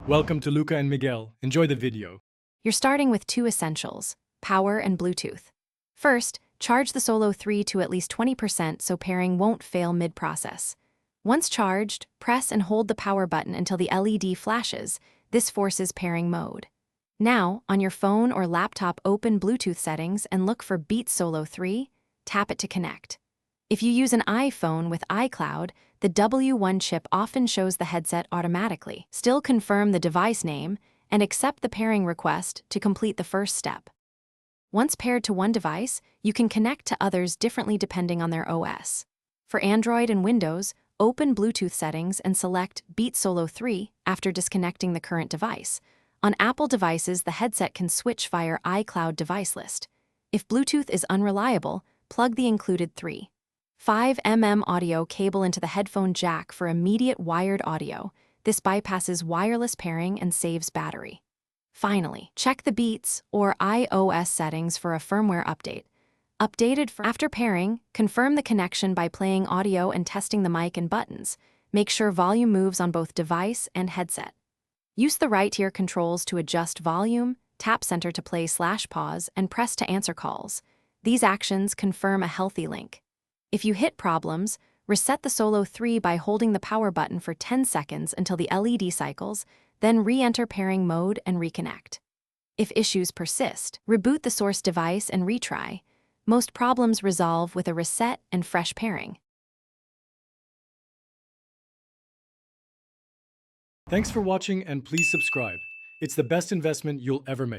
Welcome to Luca and Miguel. Enjoy the video. You're starting with two essentials, power and Bluetooth. First, charge the Solo 3 to at least 20% so pairing won't fail mid-process. Once charged, press and hold the power button until the LED flashes. This forces pairing mode. Now, on your phone or laptop, open Bluetooth settings and look for Beats Solo 3, tap it to connect. If you use an iPhone with iCloud, the W1 chip often shows the headset automatically. Still confirm the device name and accept the pairing request to complete the first step. Once paired to one device, you can connect to others differently depending on their OS. For Android and Windows, open Bluetooth settings and select Beats Solo 3 after disconnecting the current device. On Apple devices, the headset can switch via iCloud device list. If Bluetooth is unreliable, plug the included 3.5 mm audio cable into the headphone jack for immediate wired audio. This bypasses wireless pairing and saves battery. Finally, check the Beats or iOS settings for a firmware update. After pairing, confirm the connection by playing audio and testing the mic and buttons. Make sure volume moves on both device and headset. Use the right-ear controls to adjust volume, tap center to play/pause, and press to answer calls. These actions confirm a healthy link. If you hit problems, reset the Solo 3 by holding the power button for 10 seconds until the LED cycles, then re-enter pairing mode and reconnect. If issues persist, reboot the source device and retry. Most problems resolve with a reset and fresh pairing. Thanks for watching and please subscribe. It's the best investment you'll ever make.